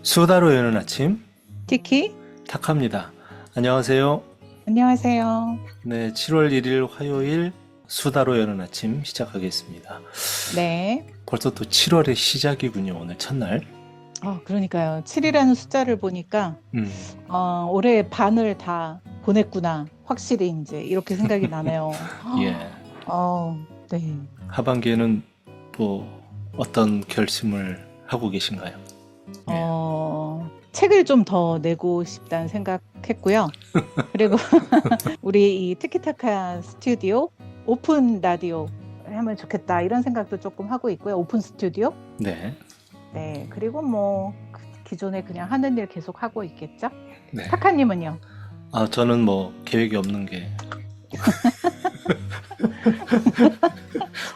수다로 여는 아침 티키? 탁합니다. 안녕하세요. 안녕하세요. 네, 7월 1일 화요일 수다로 여는 아침 시작하겠습니다. 네. 벌써 또 7월의 시작이군요. 오늘 첫날. 그러니까요. 7이라는 숫자를 보니까, 음, 올해 반을 다 보냈구나. 확실히 이제 이렇게 생각이 나네요. 예. 네. 하반기에는 뭐 어떤 결심을 하고 계신가요? 예. 책을 좀 더 내고 싶다는 생각했고요. 그리고 우리 이 티키타카 스튜디오 오픈 라디오 하면 좋겠다 이런 생각도 조금 하고 있고요. 오픈 스튜디오. 네. 네. 그리고 뭐 기존에 그냥 하는 일 계속 하고 있겠죠. 네. 타카님은요? 저는 뭐 계획이 없는 게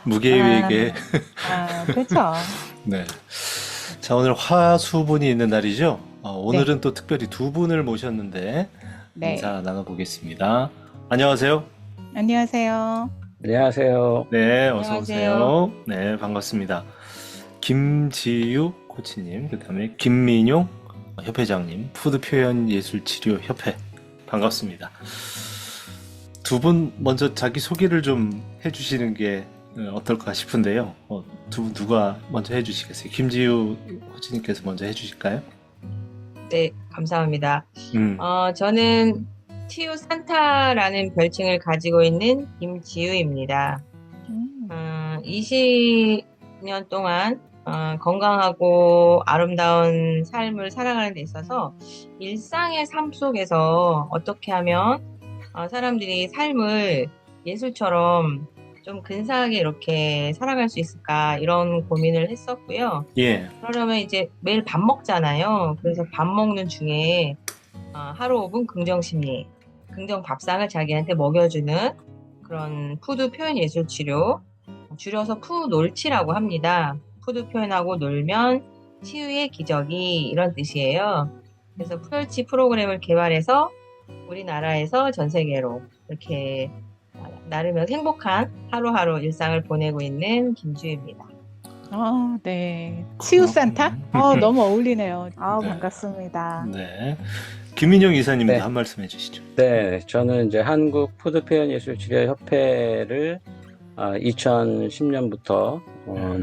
무계획에 그렇죠. 네. 자, 오늘 화수분이 있는 날이죠. 오늘은 또 특별히 두 분을 모셨는데 네. 인사 나눠보겠습니다. 안녕하세요. 안녕하세요. 안녕하세요. 네, 어서 안녕하세요. 오세요. 네, 반갑습니다. 김지유 코치님, 그다음에 김민용 협회장님, 푸드표현예술치료협회 반갑습니다. 두 분 먼저 자기 소개를 좀 해주시는 게 어떨까 싶은데요. 두 분 누가 먼저 해주시겠어요? 김지유 코치님께서 먼저 해주실까요? 네, 감사합니다. 음, 저는 티우 산타라는 별칭을 가지고 있는 김지우입니다. 20년 동안 건강하고 아름다운 삶을 살아가는 데 있어서 일상의 삶 속에서 어떻게 하면 사람들이 삶을 예술처럼 좀 근사하게 이렇게 살아갈 수 있을까 이런 고민을 했었고요. 예, 그러려면 이제 매일 밥 먹잖아요. 그래서 밥 먹는 중에 하루 5분 긍정심리, 긍정 밥상을 자기한테 먹여주는 그런 푸드 표현 예술 치료, 줄여서 푸놀치라고 합니다. 푸드 표현하고 놀면 치유의 기적이 이런 뜻이에요. 그래서 푸놀치 프로그램을 개발해서 우리나라에서 전 세계로 이렇게 나르면 행복한 하루하루 일상을 보내고 있는 김주희입니다. 네. 치유 산타? 너무 어울리네요. 네. 반갑습니다. 네. 김민용 이사님도 네. 한 말씀 해주시죠. 네, 저는 이제 한국 푸드표현예술치료협회를 2010년부터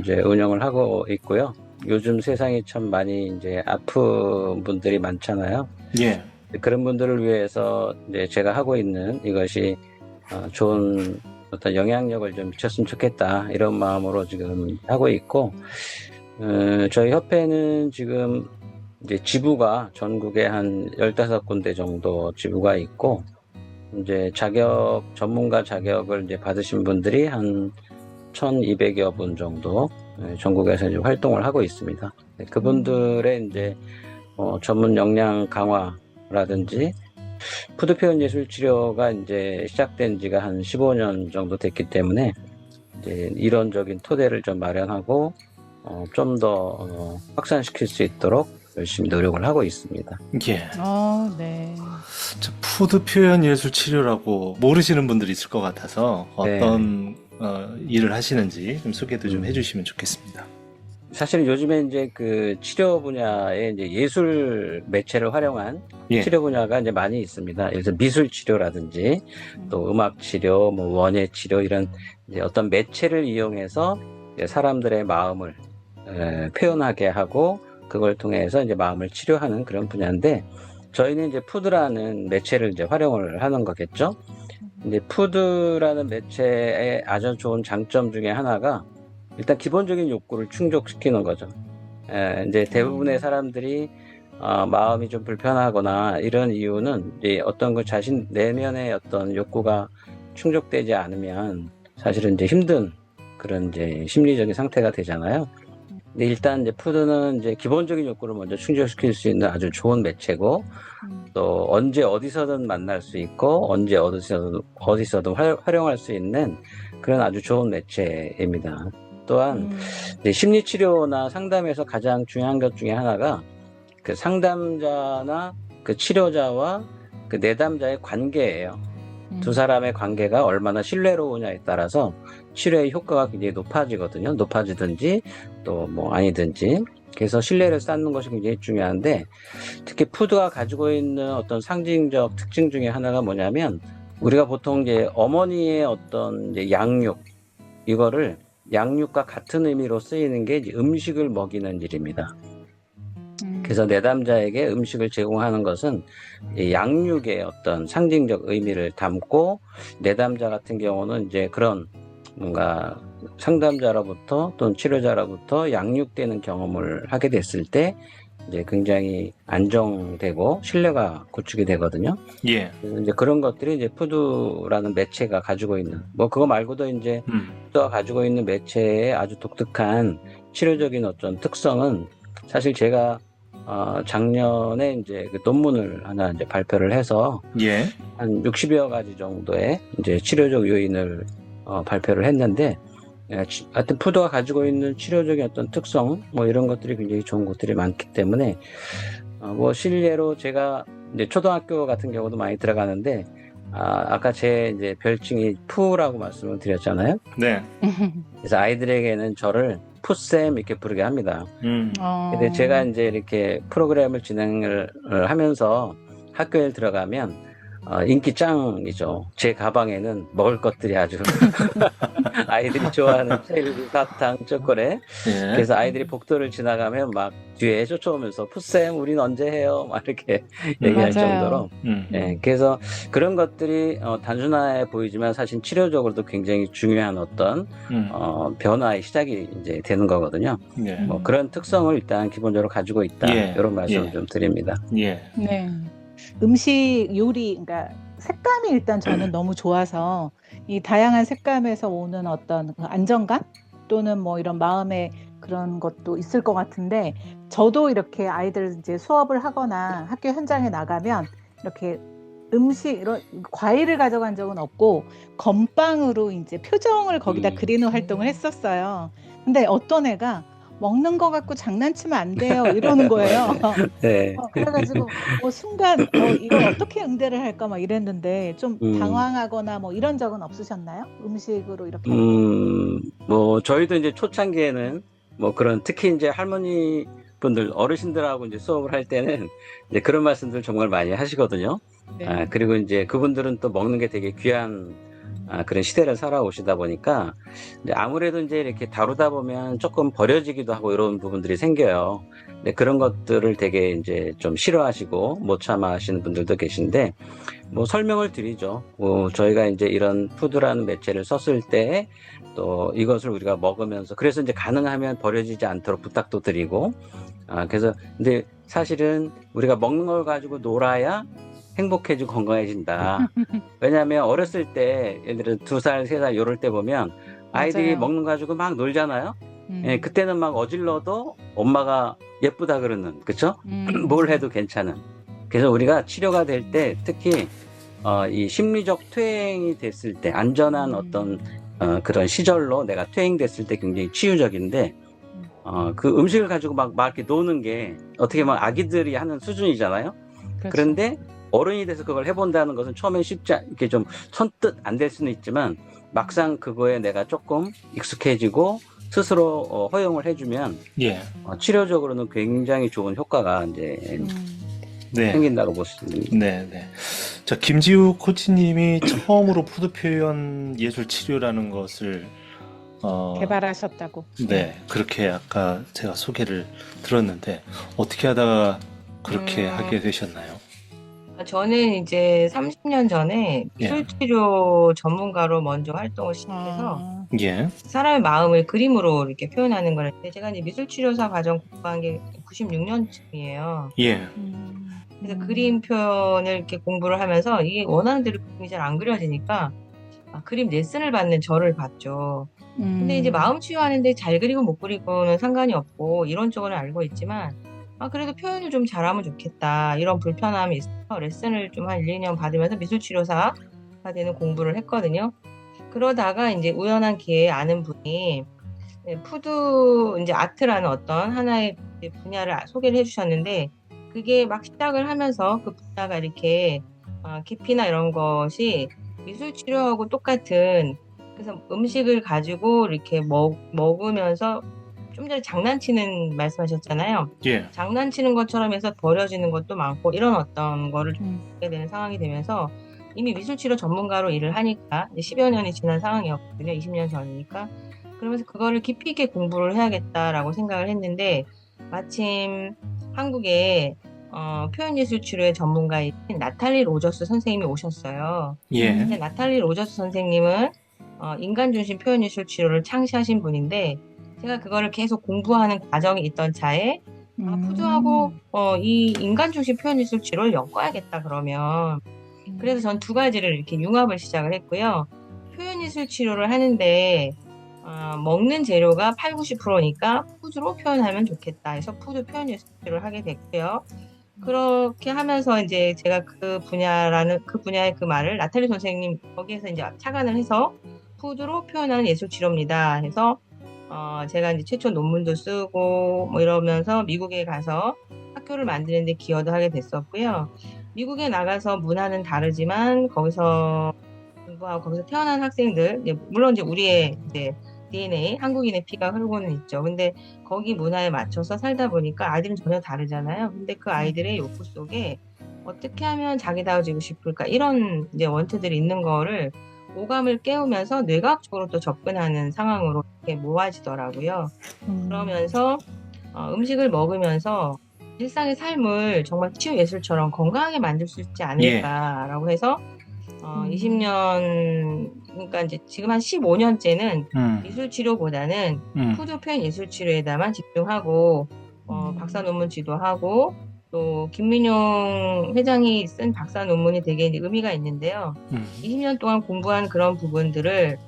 이제 운영을 하고 있고요. 요즘 세상이 참 많이 이제 아픈 분들이 많잖아요. 예, 그런 분들을 위해서 이제 제가 하고 있는 이것이 좋은 어떤 영향력을 좀 미쳤으면 좋겠다 이런 마음으로 지금 하고 있고, 저희 협회는 지금 이제 지부가 전국에 한 15군데 정도 지부가 있고, 이제 전문가 자격을 이제 받으신 분들이 한 1200여 분 정도 전국에서 이제 활동을 하고 있습니다. 그분들의 이제 전문 역량 강화라든지 푸드 표현 예술 치료가 이제 시작된 지가 한 15년 정도 됐기 때문에 이제 이론적인 토대를 좀 마련하고 좀 더 확산시킬 수 있도록 열심히 노력을 하고 있습니다. 예. 네. 푸드 표현 예술 치료라고 모르시는 분들이 있을 것 같아서 어떤 일을 하시는지 좀 소개도 좀 해주시면 좋겠습니다. 사실은 요즘에 이제 그 치료 분야에 이제 예술 매체를 활용한 치료 분야가 이제 많이 있습니다. 예를 들어 미술 치료라든지 또 음악 치료, 뭐 원예 치료 이런 이제 어떤 매체를 이용해서 이제 사람들의 마음을 표현하게 하고 그걸 통해서 이제 마음을 치료하는 그런 분야인데, 저희는 이제 푸드라는 매체를 이제 활용을 하는 거겠죠. 이제 푸드라는 매체의 아주 좋은 장점 중에 하나가 일단 기본적인 욕구를 충족시키는 거죠. 이제 대부분의 사람들이 마음이 좀 불편하거나 이런 이유는 이제 어떤 그 자신 내면의 어떤 욕구가 충족되지 않으면 사실은 이제 힘든 그런 이제 심리적인 상태가 되잖아요. 근데 일단 이제 푸드는 이제 기본적인 욕구를 먼저 충족시킬 수 있는 아주 좋은 매체고, 또 언제 어디서든 만날 수 있고 언제 어디서든 활용할 수 있는 그런 아주 좋은 매체입니다. 또한 심리치료나 상담에서 가장 중요한 것 중에 하나가 그 상담자나 그 치료자와 그 내담자의 관계예요. 두 사람의 관계가 얼마나 신뢰로우냐에 따라서 치료의 효과가 굉장히 높아지거든요. 높아지든지 또 뭐 아니든지. 그래서 신뢰를 쌓는 것이 굉장히 중요한데, 특히 푸드가 가지고 있는 어떤 상징적 특징 중에 하나가 뭐냐면, 우리가 보통 이제 어머니의 어떤 이제 양육, 이거를 양육과 같은 의미로 쓰이는 게 이제 음식을 먹이는 일입니다. 그래서 내담자에게 음식을 제공하는 것은 이 양육의 어떤 상징적 의미를 담고, 내담자 같은 경우는 이제 그런 뭔가 상담자로부터 또는 치료자로부터 양육되는 경험을 하게 됐을 때 이제 굉장히 안정되고 신뢰가 구축이 되거든요. 예. 그래서 이제 그런 것들이 이제 푸드라는 매체가 가지고 있는, 뭐 그거 말고도 이제 푸드가 가지고 있는 매체의 아주 독특한 치료적인 어떤 특성은, 사실 제가 작년에 이제 그 논문을 하나 이제 발표를 해서 예. 한 60여 가지 정도의 이제 치료적 요인을 발표를 했는데, 하여튼 푸드가 가지고 있는 치료적인 어떤 특성, 뭐 이런 것들이 굉장히 좋은 것들이 많기 때문에, 뭐 실례로 제가 이제 초등학교 같은 경우도 많이 들어가는데, 아까 제 이제 별칭이 푸라고 말씀을 드렸잖아요. 네. 그래서 아이들에게는 저를 푸쌤 이렇게 부르게 합니다. 근데 제가 이제 이렇게 프로그램을 진행을 하면서 학교에 들어가면 인기 짱이죠. 제 가방에는 먹을 것들이 아주 아이들이 좋아하는 젤리, 사탕, 초콜릿. 예. 그래서 아이들이 복도를 지나가면 막 뒤에 쫓아오면서 푸쌤 우린 언제 해요? 막 이렇게 얘기할 맞아요. 정도로. 예, 그래서 그런 것들이 단순해 보이지만 사실 치료적으로도 굉장히 중요한 어떤 변화의 시작이 이제 되는 거거든요. 예. 뭐 그런 특성을 일단 기본적으로 가지고 있다. 예. 이런 말씀을 예. 좀 드립니다. 예. 네. 음식 요리, 그러니까 색감이 일단 저는 너무 좋아서 이 다양한 색감에서 오는 어떤 그 안정감 또는 뭐 이런 마음의 그런 것도 있을 것 같은데, 저도 이렇게 아이들 이제 수업을 하거나 학교 현장에 나가면 이렇게 음식 이런 과일을 가져간 적은 없고 건빵으로 이제 표정을 거기다 그리는 활동을 했었어요. 근데 어떤 애가 먹는 거 갖고 장난치면 안 돼요 이러는 거예요. 네. 그래가지고 순간 이걸 어떻게 응대를 할까 막 이랬는데, 좀 당황하거나 뭐 이런 적은 없으셨나요? 음식으로 이렇게 할 때? 뭐 저희도 이제 초창기에는 뭐 그런, 특히 이제 할머니 분들, 어르신들하고 이제 수업을 할 때는 이제 그런 말씀들 정말 많이 하시거든요. 네. 그리고 이제 그분들은 또 먹는 게 되게 귀한 그런 시대를 살아오시다 보니까 이제 아무래도 이제 이렇게 다루다 보면 조금 버려지기도 하고 이런 부분들이 생겨요. 근데 그런 것들을 되게 이제 좀 싫어하시고 못 참아 하시는 분들도 계신데, 뭐 설명을 드리죠. 저희가 이제 이런 푸드라는 매체를 썼을 때 또 이것을 우리가 먹으면서, 그래서 이제 가능하면 버려지지 않도록 부탁도 드리고, 그래서 근데 사실은 우리가 먹는 걸 가지고 놀아야 행복해지고 건강해진다. 왜냐하면 어렸을 때, 예를 들어 2살, 3살 이럴 때 보면 아이들이 맞아요. 먹는 거 가지고 막 놀잖아요. 예, 그때는 막 어질러도 엄마가 예쁘다 그러는, 그쵸? 뭘 해도 괜찮은. 그래서 우리가 치료가 될 때 특히 이 심리적 퇴행이 됐을 때, 안전한 어떤 그런 시절로 내가 퇴행됐을 때 굉장히 치유적인데, 그 음식을 가지고 막 이렇게 노는 게 어떻게 보면 아기들이 하는 수준이잖아요. 그렇죠. 그런데 어른이 돼서 그걸 해본다는 것은 처음엔 쉽지 이렇게 좀 선뜻 안 될 수는 있지만, 막상 그거에 내가 조금 익숙해지고 스스로 허용을 해주면 예. 치료적으로는 굉장히 좋은 효과가 이제 네. 생긴다고 볼 수 있습니다. 네, 네. 자, 김지우 코치님이 처음으로 푸드 표현 예술 치료라는 것을 개발하셨다고. 네, 그렇게 아까 제가 소개를 들었는데 어떻게 하다가 그렇게 하게 되셨나요? 저는 이제 30년 전에 미술치료 전문가로 먼저 활동을 시작해서 예. 사람의 마음을 그림으로 이렇게 표현하는 걸 했는데, 제가 이제 미술치료사 과정 공부한 게 96년쯤이에요. 예. 그래서 그림 표현을 이렇게 공부를 하면서 이게 원하는 대로 그림이 잘 안 그려지니까 그림 레슨을 받는 저를 봤죠. 근데 이제 마음 치유하는데 잘 그리고 못 그리고는 상관이 없고 이런 쪽은 알고 있지만, 그래도 표현을 좀 잘하면 좋겠다, 이런 불편함이 있어서 레슨을 좀 한 1, 2년 받으면서 미술치료사가 되는 공부를 했거든요. 그러다가 이제 우연한 기회에 아는 분이 푸드 이제 아트라는 어떤 하나의 분야를 소개를 해주셨는데, 그게 막 시작을 하면서 그 분야가 이렇게 깊이나 이런 것이 미술치료하고 똑같은, 그래서 음식을 가지고 이렇게 먹으면서 좀 전에 장난치는 말씀하셨잖아요. 예. 장난치는 것처럼 해서 버려지는 것도 많고 이런 어떤 거를 좀 보게 되는 상황이 되면서 이미 미술치료 전문가로 일을 하니까 이제 10여 년이 지난 상황이었거든요. 20년 전이니까. 그러면서 그거를 깊이 있게 공부를 해야겠다라고 생각을 했는데 마침 한국에 표현예술치료의 전문가인 나탈리 로저스 선생님이 오셨어요. 예. 근데 나탈리 로저스 선생님은 인간중심 표현예술 치료를 창시하신 분인데 제가 그거를 계속 공부하는 과정이 있던 차에 푸드하고 이 인간중심 표현예술 치료를 엮어야겠다 그러면 그래서 전 두 가지를 이렇게 융합을 시작을 했고요. 표현예술 치료를 하는데 먹는 재료가 8, 90%니까 푸드로 표현하면 좋겠다 해서 푸드 표현예술 치료를 하게 됐고요. 그렇게 하면서 이제 제가 그 분야의 그 말을 나탈리 선생님 거기에서 이제 착안을 해서 푸드로 표현하는 예술 치료입니다. 해서 제가 이제 최초 논문도 쓰고 뭐 이러면서 미국에 가서 학교를 만드는 데 기여도 하게 됐었고요. 미국에 나가서 문화는 다르지만 거기서 공부하고 거기서 태어난 학생들 물론 이제 우리의 이제 DNA 한국인의 피가 흐르고는 있죠. 근데 거기 문화에 맞춰서 살다 보니까 아이들은 전혀 다르잖아요. 근데 그 아이들의 욕구 속에 어떻게 하면 자기다워지고 싶을까 이런 이제 원투들이 있는 거를 오감을 깨우면서 뇌과학적으로 또 접근하는 상황으로 이렇게 모아지더라고요. 그러면서 음식을 먹으면서 일상의 삶을 정말 치유 예술처럼 건강하게 만들 수 있지 않을까라고 해서 20년 그러니까 이제 지금 한 15년째는 미술 치료보다는 푸드 표현 예술 치료에다만 집중하고 박사 논문 지도하고 또 김민용 회장이 쓴 박사 논문이 되게 의미가 있는데요. 20년 동안 공부한 그런 부분들을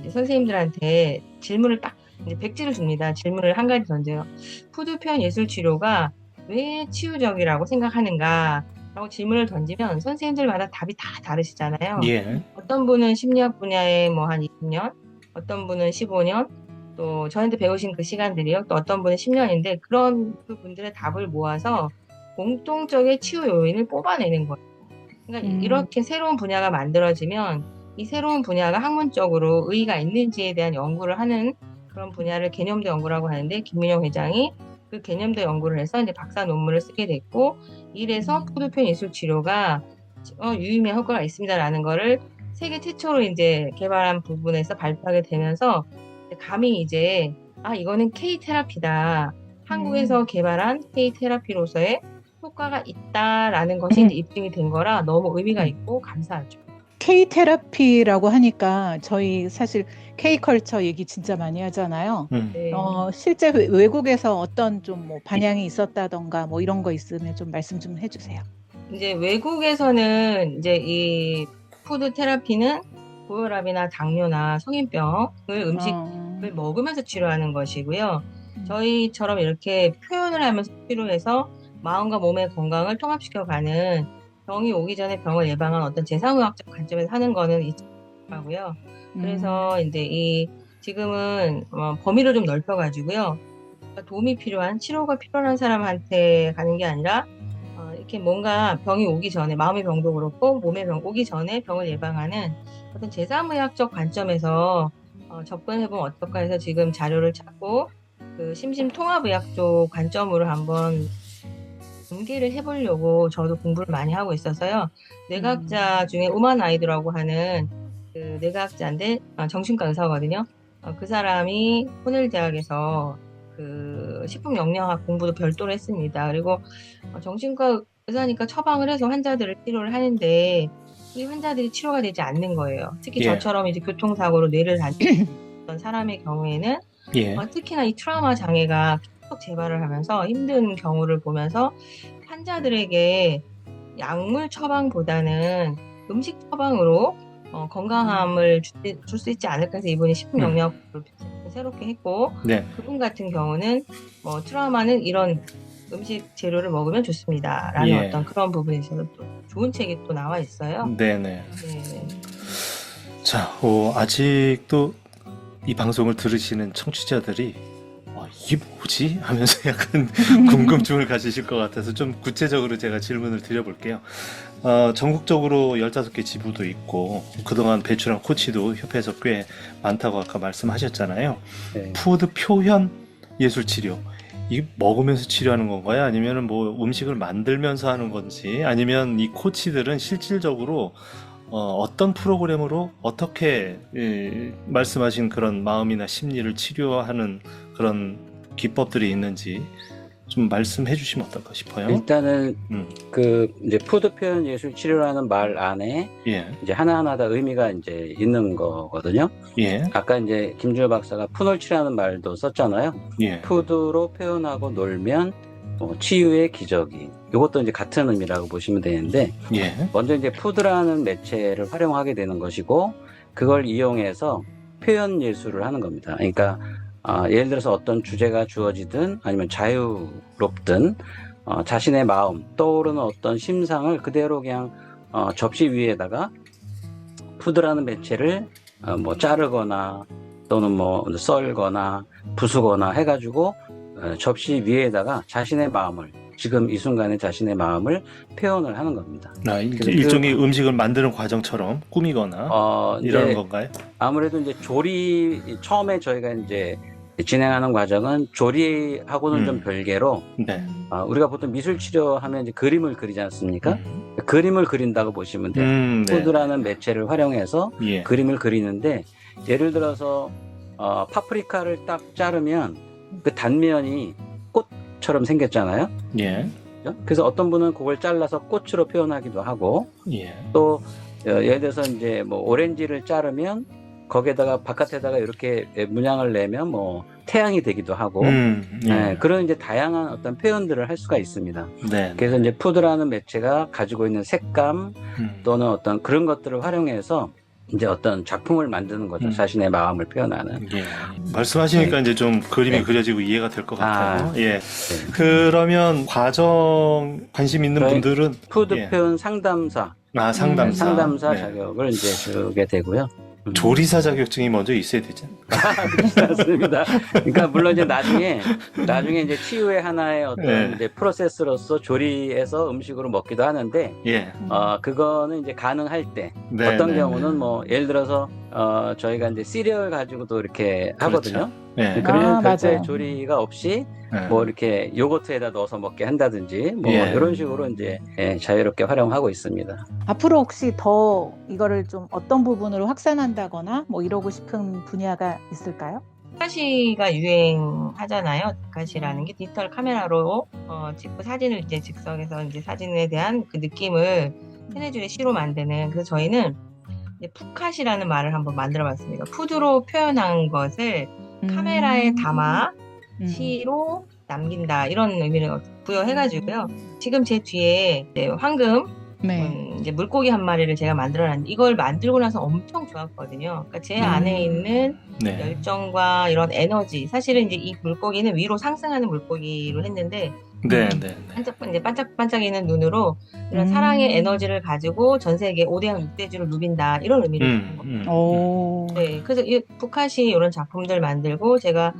이제 선생님들한테 질문을 딱 이제 백지를 줍니다. 질문을 한 가지 던져요. 푸드 표현 예술 치료가 왜 치유적이라고 생각하는가? 라고 질문을 던지면 선생님들마다 답이 다 다르시잖아요. 예. 어떤 분은 심리학 분야에 뭐 한 20년, 어떤 분은 15년, 또 저한테 배우신 그 시간들이요. 또 어떤 분은 10년인데 그런 그 분들의 답을 모아서 공통적인 치유 요인을 뽑아내는 거예요. 그러니까 이렇게 새로운 분야가 만들어지면 이 새로운 분야가 학문적으로 의의가 있는지에 대한 연구를 하는 그런 분야를 개념도 연구라고 하는데 김민영 회장이 그 개념도 연구를 해서 이제 박사 논문을 쓰게 됐고 이래서 푸드 표현 예술 치료가 유의미한 효과가 있습니다라는 거를 세계 최초로 이제 개발한 부분에서 발표하게 되면서 감히 이제 이거는 K 테라피다. 한국에서 개발한 K 테라피로서의 효과가 있다라는 것이 이제 입증이 된 거라 너무 의미가 있고 감사하죠. K 테라피라고 하니까 저희 사실 K 컬처 얘기 진짜 많이 하잖아요. 네. 실제 외국에서 어떤 좀 뭐 반향이 있었다던가 뭐 이런 거 있으면 좀 말씀 좀 해주세요. 이제 외국에서는 이제 이 푸드 테라피는 고혈압이나 당뇨나 성인병을 음식을 먹으면서 치료하는 것이고요. 저희처럼 이렇게 표현을 하면서 치료해서 마음과 몸의 건강을 통합시켜가는 병이 오기 전에 병을 예방한 어떤 재상의학적 관점에서 하는 거는 있고요. 그래서 이제 지금은 범위를 좀 넓혀가지고요. 도움이 필요한 치료가 필요한 사람한테 가는 게 아니라 이렇게 뭔가 병이 오기 전에 마음의 병도 그렇고 몸의 병 오기 전에 병을 예방하는 어떤 재상의학적 관점에서 접근해보면 어떨까 해서 지금 자료를 찾고 그 심심통합의학 쪽 관점으로 한번 연계를 해보려고 저도 공부를 많이 하고 있어서요. 뇌과학자 중에 우만 아이드라고 하는 그 뇌과학자인데 정신과 의사거든요. 그 사람이 코넬 대학에서 그 식품영양학 공부도 별도로 했습니다. 그리고 정신과 의사니까 처방을 해서 환자들을 치료를 하는데 이 환자들이 치료가 되지 않는 거예요. 특히 저처럼 이제 교통사고로 뇌를 다쳤던 사람의 경우에는 특히나 이 트라우마 장애가 계속 재발을 하면서 힘든 경우를 보면서 환자들에게 약물 처방보다는 음식 처방으로 건강함을 줄 수 있지 않을까 해서 이분이 식품영양학을 새롭게 했고 그분 같은 경우는 뭐 트라우마는 이런 음식 재료를 먹으면 좋습니다 라는 어떤 그런 부분에 있어서 또 좋은 책이 또 나와 있어요. 네네. 자, 아직도 이 방송을 들으시는 청취자들이 이게 뭐지? 하면서 약간 궁금증을 가지실 것 같아서 좀 구체적으로 제가 질문을 드려볼게요. 전국적으로 15개 지부도 있고 그동안 배출한 코치도 협회에서 꽤 많다고 아까 말씀하셨잖아요. 푸드 표현 예술 치료. 이 먹으면서 치료하는 건가요? 아니면은 뭐 음식을 만들면서 하는 건지, 아니면 이 코치들은 실질적으로 어떤 프로그램으로 어떻게 말씀하신 그런 마음이나 심리를 치료하는 그런 기법들이 있는지 좀 말씀해 주시면 어떨까 싶어요. 일단은 음. 그 이제 푸드 표현 예술 치료라는 말 안에 예, 이제 하나하나 다 의미가 이제 있는 거거든요. 예, 아까 이제 김주열 박사가 푸놀치라는 말도 썼잖아요. 예, 푸드로 표현하고 놀면 치유의 기적이. 이것도 이제 같은 의미라고 보시면 되는데, 예, 먼저 이제 푸드라는 매체를 활용하게 되는 것이고, 그걸 이용해서 표현 예술을 하는 겁니다. 그러니까 예를 들어서 어떤 주제가 주어지든 아니면 자유롭든 자신의 마음, 떠오르는 어떤 심상을 그대로 그냥 접시 위에다가 푸드라는 매체를 뭐 자르거나 또는 뭐 썰거나 부수거나 해가지고 접시 위에다가 자신의 마음을, 지금 이 순간에 자신의 마음을 표현을 하는 겁니다. 일종의 음식을 만드는 과정처럼 꾸미거나 이런 이제 건가요? 아무래도 이제 처음에 저희가 이제 진행하는 과정은 조리하고는 좀 별개로, 네. 우리가 보통 미술 치료하면 이제 그림을 그리지 않습니까? 그림을 그린다고 보시면 돼요. 네. 푸드라는 매체를 활용해서 예. 그림을 그리는데, 예를 들어서 파프리카를 딱 자르면 그 단면이 꽃처럼 생겼잖아요. 예. 그래서 어떤 분은 그걸 잘라서 꽃으로 표현하기도 하고, 예. 또 예를 들어서 이제 뭐 오렌지를 자르면 거기에다가 바깥에다가 이렇게 문양을 내면 뭐 태양이 되기도 하고, 예. 그런 이제 다양한 어떤 표현들을 할 수가 있습니다. 네. 그래서 이제 푸드라는 매체가 가지고 있는 색감 또는 어떤 그런 것들을 활용해서 이제 어떤 작품을 만드는 거죠. 자신의 마음을 표현하는. 예. 말씀하시니까 이제 좀 그림이 그려지고 이해가 될 것 같아요. 예. 네. 그러면 과정 관심 있는 저희 분들은 푸드 예. 표현 상담사, 상담사. 네. 자격을 이제 주게 되고요. 조리사 자격증이 먼저 있어야 되지 않나요? 그렇지 않습니다. 그러니까 물론 이제 나중에 이제 치유의 하나의 어떤 이제 프로세스로서 조리해서 음식으로 먹기도 하는데, 예. 그거는 이제 가능할 때, 네, 어떤 네, 경우는 뭐 예를 들어서 저희가 이제 시리얼 가지고도 이렇게 하거든요. 네. 그러면 별도의 맞아요. 조리가 없이 네. 뭐 이렇게 요거트에다 넣어서 먹게 한다든지 뭐 예. 이런 식으로 이제 자유롭게 활용하고 있습니다. 앞으로 혹시 더 이거를 좀 어떤 부분으로 확산한다거나 뭐 이러고 싶은 분야가 있을까요? 다카시가 유행하잖아요. 다카시라는 게 디지털 카메라로 찍고 사진을 이제 즉석에서 이제 사진에 대한 그 느낌을 세뇌주의 시로 만드는. 그래서 저희는 이제 푸카시라는 말을 한번 만들어봤습니다. 푸드로 표현한 것을 카메라에 담아 시로 남긴다, 이런 의미를 부여해가지고요. 지금 제 뒤에 이제 황금 네. 이제 물고기 한 마리를 제가 만들어놨는데, 이걸 만들고 나서 엄청 좋았거든요. 그러니까 제 안에 있는 네. 열정과 이런 에너지, 사실은 이제 이 물고기는 위로 상승하는 물고기로 했는데, 네. 네. 이제 반짝반짝이는 눈으로 이런 사랑의 에너지를 가지고 전 세계 5대양 6대주를 누빈다, 이런 의미를 갖는 겁니다. 오. 네, 그래서 이 푸카시 이런 작품들 만들고, 제가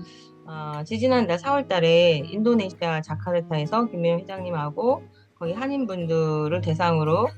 지지난달 4월달에 인도네시아 자카르타에서 김민영 회장님하고 거기 한인분들을 대상으로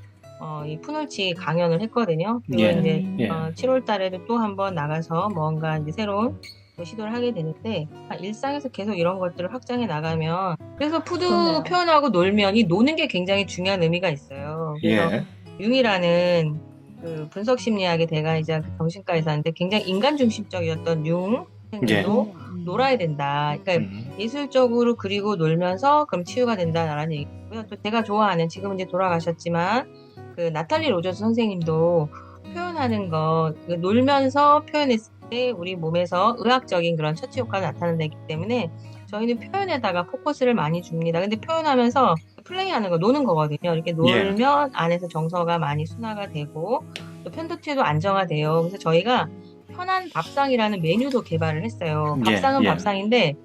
이 푸놀치 강연을 했거든요. 그리고 예. 이제 예. 7월달에도 또 한번 나가서 뭔가 이제 새로운 시도를 하게 되는데, 일상에서 계속 이런 것들을 확장해 나가면, 그래서 푸드 그러네요. 표현하고 놀면 이 노는 게 굉장히 중요한 의미가 있어요. 그래서 예. 융이라는 그 분석 심리학의 대가이자 그 정신과 의사인데, 굉장히 인간 중심적이었던 융 선생님도 놀아야 된다. 그러니까 예술적으로 그리고 놀면서 그럼 치유가 된다라는 얘기고요. 또 제가 좋아하는, 지금 이제 돌아가셨지만 그 나탈리 로저스 선생님도 표현하는 거, 놀면서 표현했을 때 우리 몸에서 의학적인 그런 처치 효과가 나타난다기 때문에 저희는 표현에다가 포커스를 많이 줍니다. 근데 표현하면서 플레이하는 거, 노는 거거든요. 이렇게 놀면 안에서 정서가 많이 순화가 되고 또 편도체도 안정화돼요. 그래서 저희가 편한 밥상이라는 메뉴도 개발을 했어요. 밥상은 밥상인데,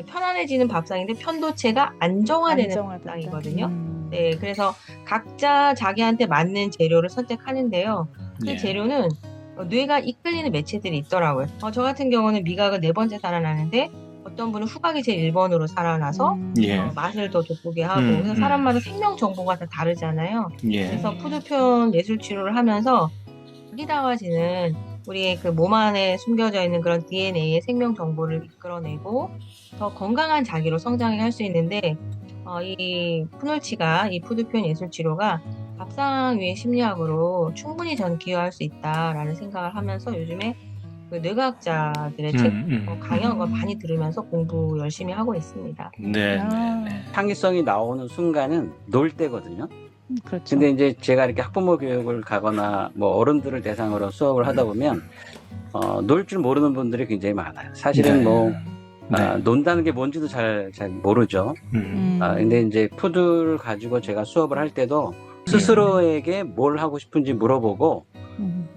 편안해지는 밥상인데 편도체가 안정화되는 밥상이거든요. 네, 그래서 각자 자기한테 맞는 재료를 선택하는데요. 그 재료는 뇌가 이끌리는 매체들이 있더라고요. 저 같은 경우는 미각은 4번째 살아나는데, 어떤 분은 후각이 제일 1번으로 살아나서 맛을 더 돋보게 하고, 그래서 사람마다 생명 정보가 다 다르잖아요. 그래서 푸드 표현 예술 치료를 하면서 리다와지는 우리의 그 몸 안에 숨겨져 있는 그런 DNA의 생명 정보를 이끌어내고 더 건강한 자기로 성장을 할 수 있는데 이 푸놀치가 이 푸드 표현 예술 치료가 밥상 위의 심리학으로 충분히 전 기여할 수 있다라는 생각을 하면서 요즘에 그 뇌과학자들의 책 강연을 많이 들으면서 공부 열심히 하고 있습니다. 네. 아, 창의성이 나오는 순간은 놀 때거든요. 그렇죠. 근데 이제 제가 이렇게 학부모 교육을 가거나 뭐 어른들을 대상으로 수업을 하다 보면 놀 줄 모르는 분들이 굉장히 많아요. 사실은 네. 뭐 네. 논다는 게 뭔지도 잘 모르죠. 근데 이제 푸드를 가지고 제가 수업을 할 때도 스스로에게 뭘 하고 싶은지 물어보고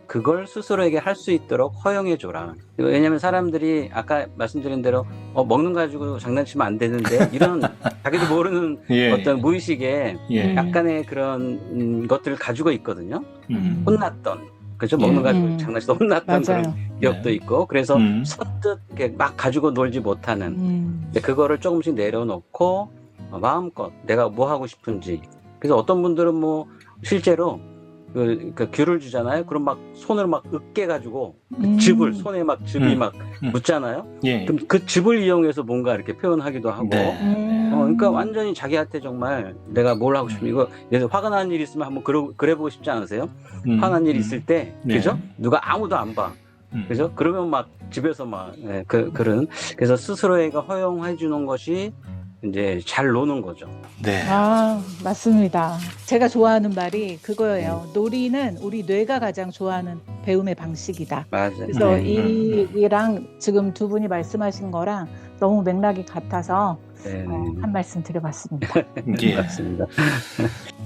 그걸 스스로에게 할 수 있도록 허용해줘라. 왜냐면 사람들이 아까 말씀드린 대로 먹는 거 가지고 장난치면 안 되는데 이런 자기도 모르는 예, 어떤 무의식의 예. 약간의 그런 것들을 가지고 있거든요. 음. 혼났던, 그죠? 예. 먹는 거 가지고 장난치다 혼났던 맞아요. 그런 기억도 네. 있고, 그래서 음. 선뜻 이렇게 막 가지고 놀지 못하는, 근데 그거를 조금씩 내려놓고 마음껏 내가 뭐 하고 싶은지. 그래서 어떤 분들은 뭐 실제로 그 귤을 주잖아요. 그럼 막 손을 막 으깨 가지고 즙을 손에 막 즙이 막 묻잖아요. 예. 그럼 그 즙을 이용해서 뭔가 이렇게 표현하기도 하고. 네. 그러니까 완전히 자기한테 정말 내가 뭘 하고 싶으면 이거 예를 들어 화가 나는 일이 있으면 한번 그래보고 싶지 않으세요? 화난 일이 있을 때, 네. 그죠? 누가 아무도 안 봐. 그죠? 그러면 막 집에서 막 그래서 스스로에게 허용해 주는 것이 이제 잘 노는 거죠. 네. 아, 맞습니다. 제가 좋아하는 말이 그거예요. 놀이는 우리 뇌가 가장 좋아하는 배움의 방식이다. 맞아요. 그래서 이랑 지금 두 분이 말씀하신 거랑 너무 맥락이 같아서 네. 한 말씀 드려봤습니다. 예. 맞습니다.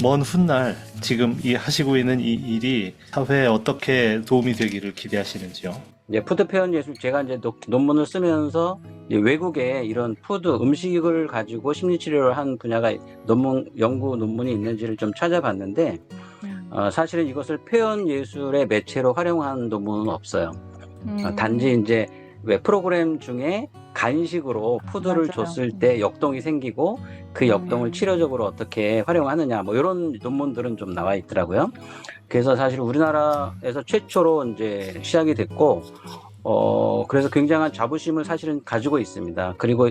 먼 훗날 지금 이 하시고 있는 이 일이 사회에 어떻게 도움이 되기를 기대하시는지요? 이제 푸드 표현 예술 제가 이제 논문을 쓰면서 외국에 이런 푸드 음식을 가지고 심리 치료를 한 분야가 연구 논문이 있는지를 좀 찾아봤는데 사실은 이것을 표현 예술의 매체로 활용한 논문은 없어요. 단지 이제 왜 프로그램 중에 간식으로 푸드를 맞아요. 줬을 때 역동이 생기고 그 역동을 치료적으로 어떻게 활용하느냐 뭐 이런 논문들은 좀 나와 있더라고요. 그래서 사실 우리나라에서 최초로 이제 시작이 됐고 그래서 굉장한 자부심을 사실은 가지고 있습니다. 그리고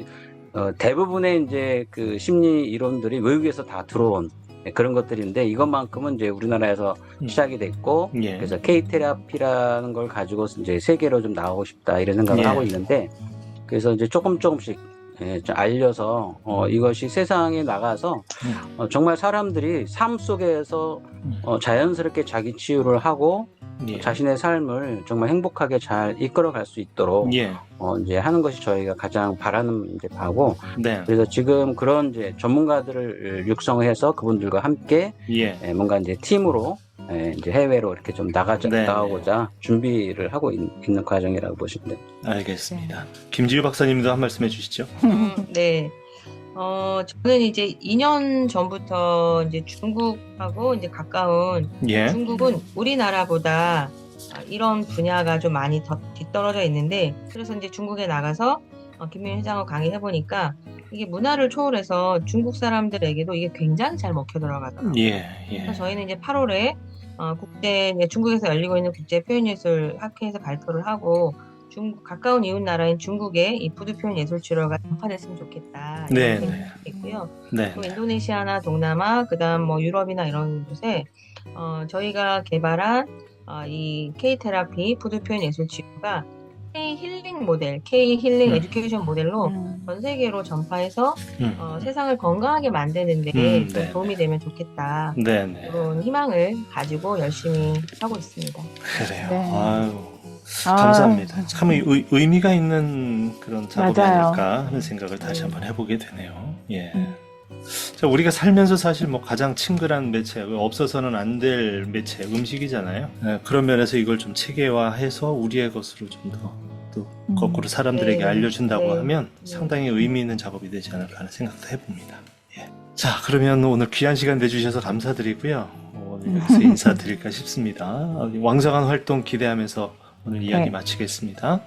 대부분의 이제 그 심리 이론들이 외국에서 다 들어온 그런 것들인데 이것만큼은 이제 우리나라에서 시작이 됐고 예. 그래서 K-테라피라는 걸 가지고 이제 세계로 좀 나가고 싶다 이런 생각을 예. 하고 있는데 그래서 이제 조금씩 좀 알려서 이것이 세상에 나가서 정말 사람들이 삶 속에서 자연스럽게 자기 치유를 하고 예. 자신의 삶을 정말 행복하게 잘 이끌어갈 수 있도록 예. 이제 하는 것이 저희가 가장 바라는 이제 바고 네. 그래서 지금 그런 이제 전문가들을 육성해서 그분들과 함께 예. 뭔가 이제 팀으로 이제 해외로 이렇게 좀 네. 나가고자 준비를 하고 있는 과정이라고 보시면 됩니다. 알겠습니다. 김지유 박사님도 한 말씀 해주시죠. 네. 저는 이제 2년 전부터 이제 중국하고 이제 가까운 예. 중국은 우리나라보다 이런 분야가 좀 많이 더 뒤떨어져 있는데 그래서 이제 중국에 나가서 김민희 회장하고 강의해 보니까 이게 문화를 초월해서 중국 사람들에게도 이게 굉장히 잘 먹혀 들어가더라고요. 예. 그래서 예. 저희는 이제 8월에 중국에서 열리고 있는 국제 표현예술 학회에서 발표를 하고 가까운 이웃 나라인 중국에 이 푸드 표현 예술 치료가 전파됐으면 좋겠다. 네. 이런 생각이 있고요. 네. 또 인도네시아나 동남아, 그다음 뭐 유럽이나 이런 곳에 저희가 개발한 이 K 테라피 푸드 표현 예술 치료가 K 힐링 모델, K 힐링 에듀케이션 모델로 전 세계로 전파해서 세상을 건강하게 만드는데 좀 네. 도움이 되면 좋겠다. 네. 네. 그런 희망을 가지고 열심히 하고 있습니다. 그래요. 네. 아유. 감사합니다. 참 의미가 있는 그런 작업이 맞아요. 아닐까 하는 생각을 다시 한번 해보게 되네요. 예. 자, 우리가 살면서 사실 뭐 가장 친근한 매체, 없어서는 안 될 매체, 음식이잖아요. 예, 그런 면에서 이걸 좀 체계화해서 우리의 것으로 좀 더 또 거꾸로 사람들에게 네. 알려준다고 네. 하면 상당히 의미 있는 작업이 되지 않을까 하는 생각도 해봅니다. 예. 자, 그러면 오늘 귀한 시간 내주셔서 감사드리고요. 오늘 여기서 인사드릴까 싶습니다. 왕성한 활동 기대하면서 오늘 이야기 네. 마치겠습니다.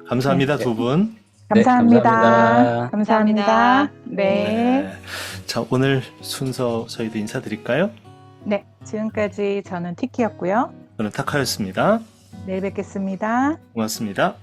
감사합니다, 네. 두 분. 감사합니다. 감사합니다. 감사합니다. 네. 자, 오늘 순서 저희도 인사드릴까요? 네. 지금까지 저는 티키였고요. 저는 타카였습니다. 내일 뵙겠습니다. 고맙습니다.